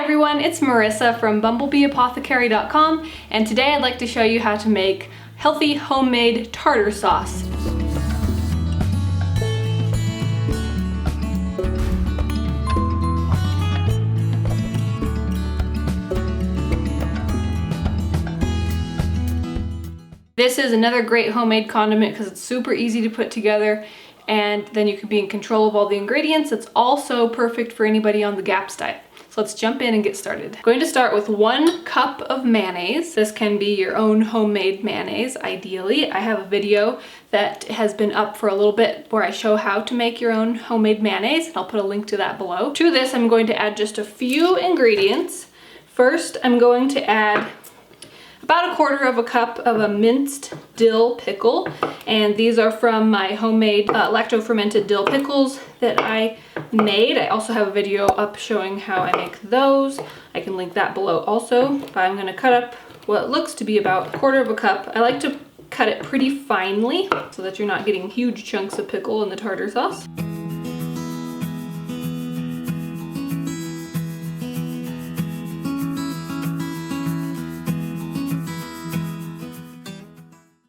everyone, it's Marissa from bumblebeeapothecary.com, and today I'd like to show you how to make healthy homemade tartar sauce. This is another great homemade condiment because it's super easy to put together, and then you can be in control of all the ingredients. It's also perfect for anybody on the GAPS diet. So let's jump in and get started. I'm going to start with 1 cup of mayonnaise. This can be your own homemade mayonnaise, ideally. I have a video that has been up for a little bit where I show how to make your own homemade mayonnaise, and I'll put a link to that below. To this, I'm going to add just a few ingredients. First, I'm going to add about 1/4 cup of a minced dill pickle, and these are from my homemade lacto-fermented dill pickles that I made. I also have a video up showing how I make those. I can link that below also, but I'm going to cut up what looks to be about 1/4 cup. I like to cut it pretty finely so that you're not getting huge chunks of pickle in the tartar sauce.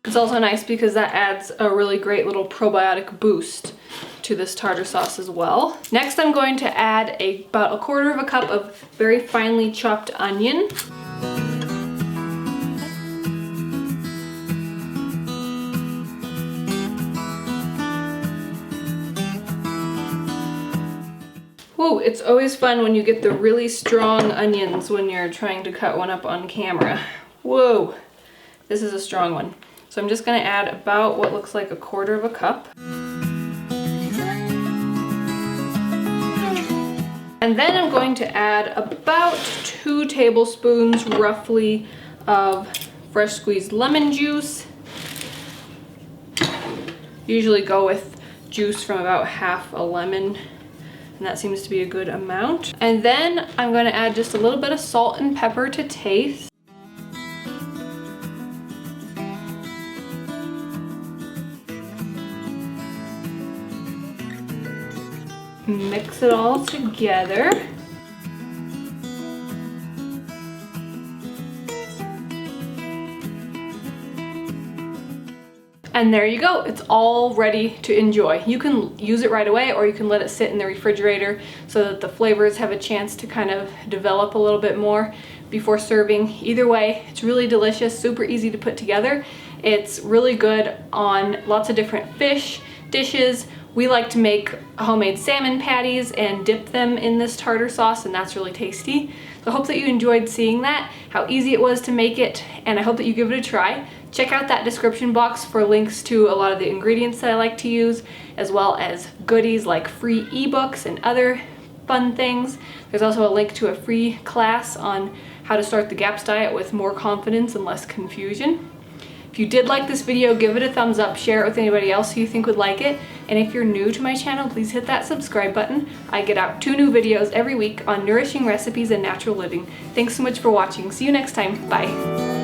It's also nice because that adds a really great little probiotic boost to this tartar sauce as well. Next, I'm going to add about 1/4 cup of very finely chopped onion. Whoa, it's always fun when you get the really strong onions when you're trying to cut one up on camera. Whoa, this is a strong one. So I'm just going to add about what looks like 1/4 cup. And then I'm going to add about 2 tablespoons roughly of fresh squeezed lemon juice. Usually go with juice from about half a lemon, and that seems to be a good amount. And then I'm going to add just a little bit of salt and pepper to taste. Mix it all together. And there you go, it's all ready to enjoy. You can use it right away, or you can let it sit in the refrigerator so that the flavors have a chance to kind of develop a little bit more before serving. Either way, it's really delicious, super easy to put together. It's really good on lots of different fish dishes. We like to make homemade salmon patties and dip them in this tartar sauce, and that's really tasty. So I hope that you enjoyed seeing that, how easy it was to make it, and I hope that you give it a try. Check out that description box for links to a lot of the ingredients that I like to use, as well as goodies like free ebooks and other fun things. There's also a link to a free class on how to start the GAPS diet with more confidence and less confusion. If you did like this video, give it a thumbs up, share it with anybody else who you think would like it, and if you're new to my channel, please hit that subscribe button. I get out 2 new videos every week on nourishing recipes and natural living. Thanks so much for watching. See you next time. Bye.